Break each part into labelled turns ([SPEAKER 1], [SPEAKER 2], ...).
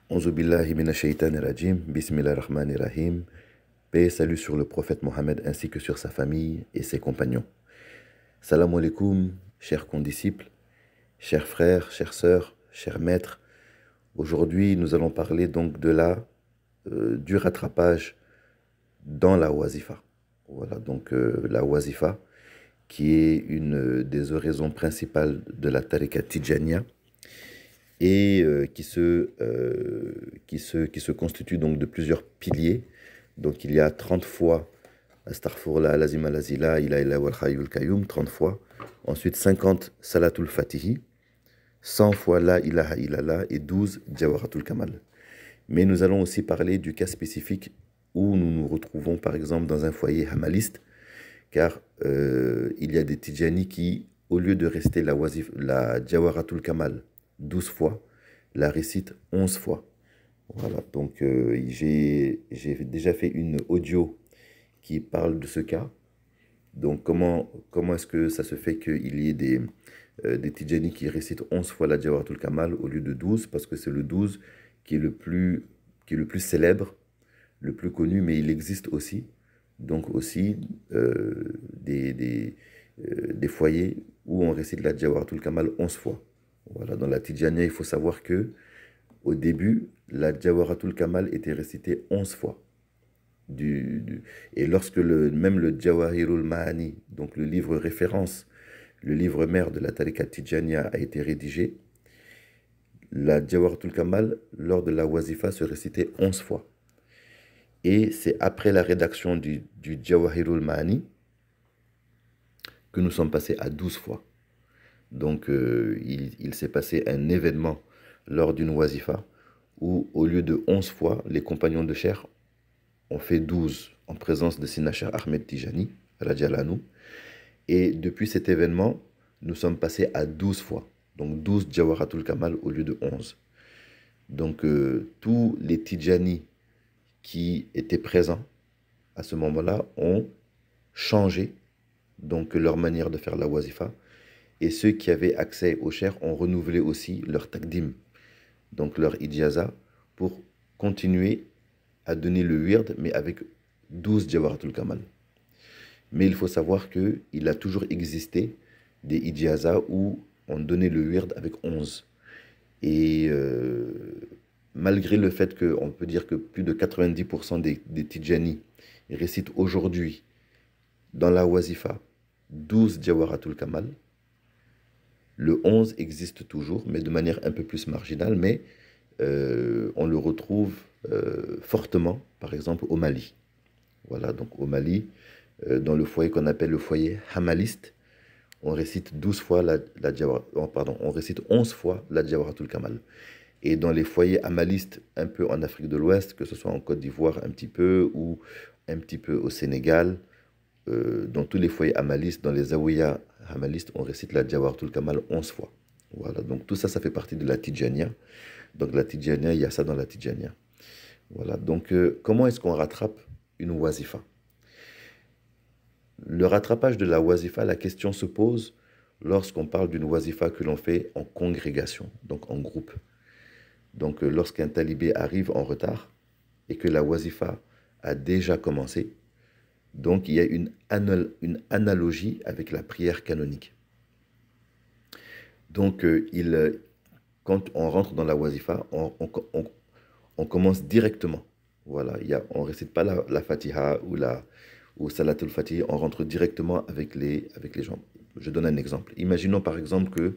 [SPEAKER 1] Auzu billahi minash shaitani rajim, bismillahir rahmanir rahim. Paix et salut sur le prophète Mohammed ainsi que sur sa famille et ses compagnons. Salam alaikum, chers condisciples, chers frères, chères sœurs, chers maîtres. Aujourd'hui, nous allons parler donc du rattrapage dans la wazifa. Voilà, donc la wazifa, qui est une des oraisons principales de la tariqa Tijaniya et qui se constitue donc de plusieurs piliers. Donc il y a 30 fois Astaghfirullah, Lazima Lazila, Ila Ila wal Hayyul Qayyum, 30 fois. Ensuite 50 Salatul Fatihi, 100 fois La ilaha illallah et 12 Jawharatul Kamal. Mais nous allons aussi parler du cas spécifique où nous nous retrouvons par exemple dans un foyer hamaliste, car il y a des Tidjani qui, au lieu de rester la Jawharatul Kamal 12 fois, la récite 11 fois. Voilà, donc j'ai déjà fait une audio qui parle de ce cas. Donc comment est-ce que ça se fait qu'il y ait des Tidjani qui récitent 11 fois la Jawharatul Kamal au lieu de 12? Parce que c'est le 12 qui est le plus célèbre, le plus connu, mais il existe aussi, donc aussi des foyers où on récite la Jawharatul Kamal 11 fois. Voilà, dans la Tidjaniya, il faut savoir que au début, la Jawharatul Kamal était récitée 11 fois. Et lorsque même le Jawahirul Ma'ani, donc le livre référence, le livre mère de la tariqa Tijaniya a été rédigé, la Jawharatul Kamal, lors de la wazifa, se récitait 11 fois. Et c'est après la rédaction du Jawahirul Ma'ani que nous sommes passés à 12 fois. Donc il s'est passé un événement lors d'une wazifa où au lieu de 11 fois, les compagnons de Cheikh ont fait 12 en présence de Sina Cheikh Ahmed Tijani, radiallahu anhu. Et depuis cet événement, nous sommes passés à 12 fois. Donc 12 Jawharatul Kamal au lieu de 11. Donc tous les Tijani qui étaient présents à ce moment-là ont changé donc leur manière de faire la wazifa. Et ceux qui avaient accès au Cheikh ont renouvelé aussi leur takdim, donc leur ijaza, pour continuer à donner le wird, mais avec 12 Jawharatul Kamal. Mais il faut savoir qu'il a toujours existé des ijaza où on donnait le wird avec 11. Et malgré le fait qu'on peut dire que plus de 90% des Tidjani récitent aujourd'hui dans la wazifa 12 Jawharatul Kamal, le 11 existe toujours, mais de manière un peu plus marginale, mais on le retrouve fortement, par exemple, au Mali. Voilà, donc au Mali, dans le foyer qu'on appelle le foyer hamaliste, on récite 12 fois on récite 11 fois la Jawharatul Kamal. Et dans les foyers hamalistes, un peu en Afrique de l'Ouest, que ce soit en Côte d'Ivoire un petit peu, ou un petit peu au Sénégal, dans tous les foyers hamalistes, dans les zaouïas hamalistes, on récite la Jawharatul Kamal 11 fois. Voilà, donc tout ça, ça fait partie de la Tijaniya. Donc la Tijaniya, il y a ça dans la Tijaniya. Voilà, donc comment est-ce qu'on rattrape une wazifa? Le rattrapage de la wazifa, la question se pose lorsqu'on parle d'une wazifa que l'on fait en congrégation, donc en groupe. Donc lorsqu'un talibé arrive en retard et que la wazifa a déjà commencé, donc il y a une analogie avec la prière canonique. Donc quand on rentre dans la wazifa, on commence directement. Voilà, on ne récite pas la Fatiha ou Salatul Fatih, on rentre directement avec les gens. Je donne un exemple. Imaginons par exemple que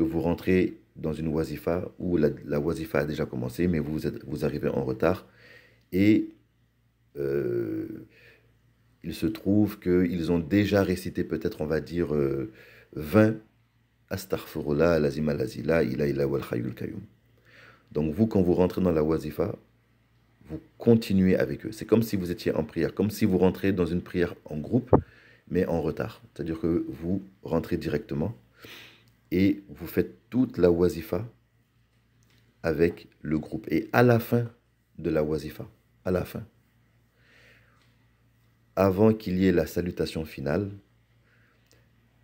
[SPEAKER 1] vous rentrez dans une wazifa où la wazifa a déjà commencé, mais vous arrivez en retard et il se trouve qu'ils ont déjà récité peut-être, on va dire, 20 Astaghfirullah, Lazima Lazila, Ila Ila wal Hayyul Qayyum. Donc vous, quand vous rentrez dans la wazifa, vous continuez avec eux. C'est comme si vous étiez en prière, comme si vous rentrez dans une prière en groupe, mais en retard. C'est-à-dire que vous rentrez directement et vous faites toute la wazifa avec le groupe. Et à la fin de la wazifa, à la fin, avant qu'il y ait la salutation finale,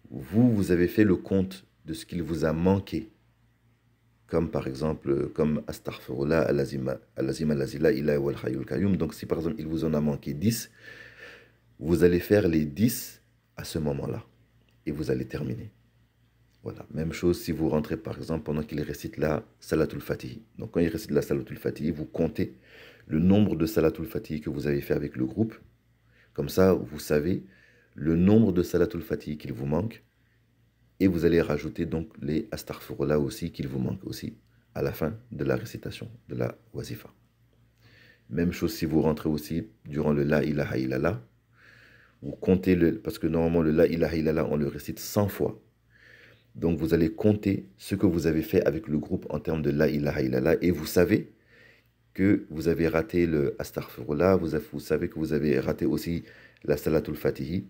[SPEAKER 1] vous avez fait le compte de ce qu'il vous a manqué comme par exemple, comme Astaghfirullah, Al-Azim Allazi la ilaha wal hayyul qayyum. Donc si par exemple il vous en a manqué 10, vous allez faire les 10 à ce moment-là et vous allez terminer. Voilà, même chose si vous rentrez par exemple pendant qu'il récite la Salatul Fatih. Donc quand il récite la Salatul Fatih, vous comptez le nombre de Salatul Fatih que vous avez fait avec le groupe. Comme ça, vous savez le nombre de Salatul Fatih qu'il vous manque. Et vous allez rajouter donc les Astaghfirullah aussi qu'il vous manque aussi à la fin de la récitation de la Wazifa. Même chose si vous rentrez aussi durant le La ilaha illallah. Vous comptez parce que normalement le La ilaha illallah on le récite 100 fois. Donc vous allez compter ce que vous avez fait avec le groupe en termes de La ilaha illallah et vous savez que vous avez raté le Astaghfirullah, vous savez que vous avez raté aussi la Salatul Fatihi.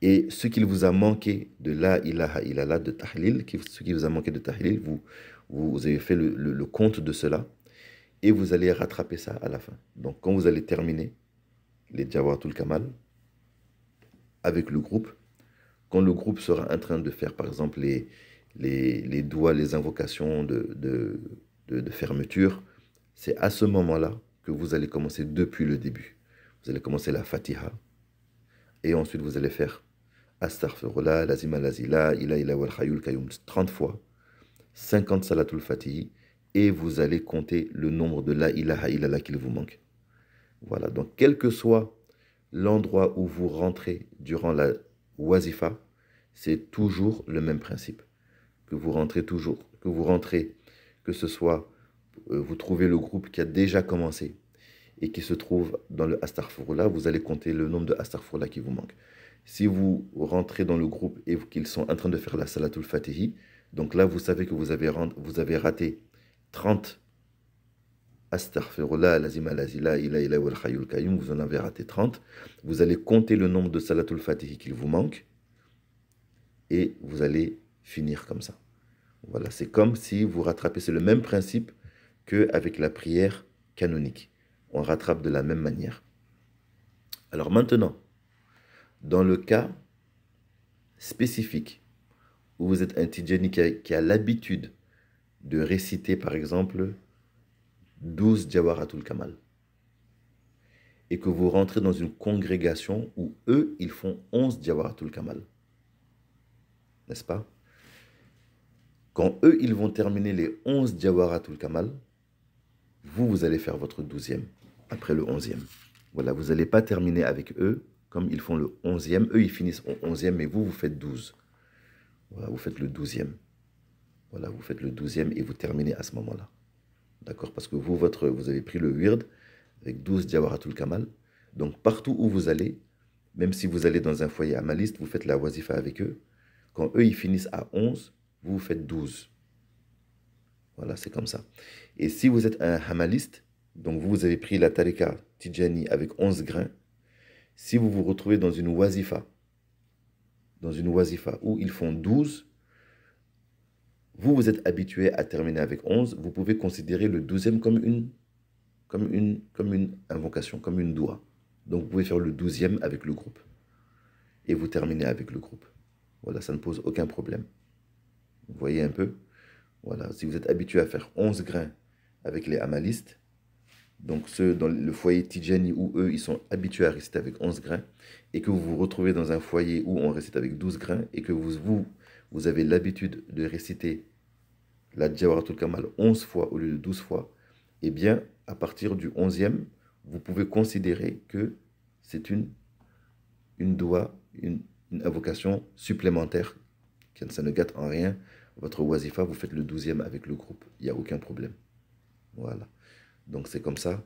[SPEAKER 1] Et ce qu'il vous a manqué de La ilaha illallah, de Tahlil, ce qui vous a manqué de Tahlil, vous avez fait le compte de cela et vous allez rattraper ça à la fin. Donc quand vous allez terminer les Jawharatul Kamal avec le groupe, quand le groupe sera en train de faire par exemple les doigts, les invocations de fermeture, c'est à ce moment-là que vous allez commencer depuis le début. Vous allez commencer la Fatiha et ensuite vous allez faire Astaghfirullah, Lazima Lazila, Ila Ila wal Hayyul Qayyum 30 fois, 50 Salatul Fatih, et vous allez compter le nombre de La ilaha illallah qu'il vous manque. Voilà, donc quel que soit l'endroit où vous rentrez durant la Wazifa, c'est toujours le même principe. Que vous rentrez toujours, que ce soit, vous trouvez le groupe qui a déjà commencé et qui se trouve dans le Astaghfirullah, vous allez compter le nombre de Astaghfirullah qui vous manque. Si vous rentrez dans le groupe et qu'ils sont en train de faire la Salatul Fatihi, donc là, vous savez que vous avez raté 30 Astaghfirullah, Lazima Lazila, Ila Ila wal Hayyul Qayyum, vous en avez raté 30. Vous allez compter le nombre de Salatul Fatihi qu'il vous manque et vous allez finir comme ça. Voilà, c'est comme si vous rattrapez, c'est le même principe qu'avec la prière canonique. On rattrape de la même manière. Alors maintenant, dans le cas spécifique où vous êtes un Tidjani qui a l'habitude de réciter par exemple 12 Jawharatul Kamal et que vous rentrez dans une congrégation où eux, ils font 11 Jawharatul Kamal, n'est-ce pas? Quand eux, ils vont terminer les 11 Jawharatul Kamal, vous allez faire votre 12e après le 11e. Voilà, vous n'allez pas terminer avec eux comme ils font le 11e. Eux, ils finissent au 11e, mais vous faites 12. Voilà, vous faites le 12e. Voilà, vous faites le 12e et vous terminez à ce moment-là. D'accord? Parce que vous avez pris le wird avec 12 Jawharatul Kamal. Donc, partout où vous allez, même si vous allez dans un foyer amaliste, vous faites la wazifa avec eux. Quand eux, ils finissent à 11, vous faites 12. Voilà, c'est comme ça. Et si vous êtes un hamaliste, donc vous avez pris la tarika Tidjani avec 11 grains, si vous vous retrouvez dans une wazifa où ils font 12, vous êtes habitué à terminer avec 11, vous pouvez considérer le 12e comme une invocation, comme une doua. Donc vous pouvez faire le 12e avec le groupe. Et vous terminez avec le groupe. Voilà, ça ne pose aucun problème. Vous voyez un peu? Voilà, si vous êtes habitué à faire 11 grains avec les hamalistes, donc ceux dans le foyer Tidjani où eux, ils sont habitués à réciter avec 11 grains, et que vous vous retrouvez dans un foyer où on récite avec 12 grains, et que vous avez l'habitude de réciter la Jawharatul Kamal 11 fois au lieu de 12 fois, eh bien, à partir du 11e, vous pouvez considérer que c'est une doua, une invocation supplémentaire, ça ne gâte en rien votre wazifa, vous faites le 12e avec le groupe, il n'y a aucun problème. Voilà. Donc c'est comme ça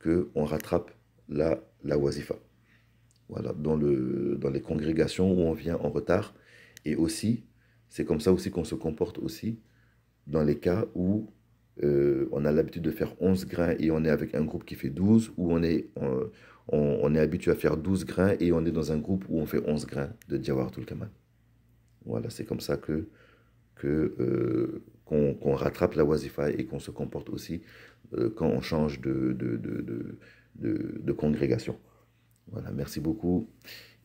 [SPEAKER 1] qu'on rattrape la wazifa. Voilà, dans les congrégations où on vient en retard. Et aussi, c'est comme ça aussi qu'on se comporte aussi dans les cas où on a l'habitude de faire 11 grains et on est avec un groupe qui fait 12, ou on est habitué à faire 12 grains et on est dans un groupe où on fait 11 grains de Jawharatul Kamal. Voilà, c'est comme ça qu'on rattrape la wazifa et qu'on se comporte aussi quand on change de congrégation. Voilà, merci beaucoup.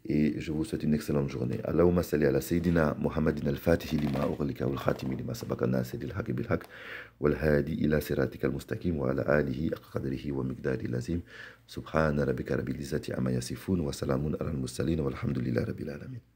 [SPEAKER 1] et je vous souhaite une excellente journée. Allahumma salli ala Sayyidina Muhammadin al-Fatihi lima ughliqa wal khatimi lima sabaqa nasiril haqqi bil haqq wal hadi ila siratikal mustaqim wa ala alihi qadrihi wa miqdarihi lazim. Subhana rabbika rabbil izzati amma yasifun wa salamun alal mursalin walhamdulillahi rabbil alamin.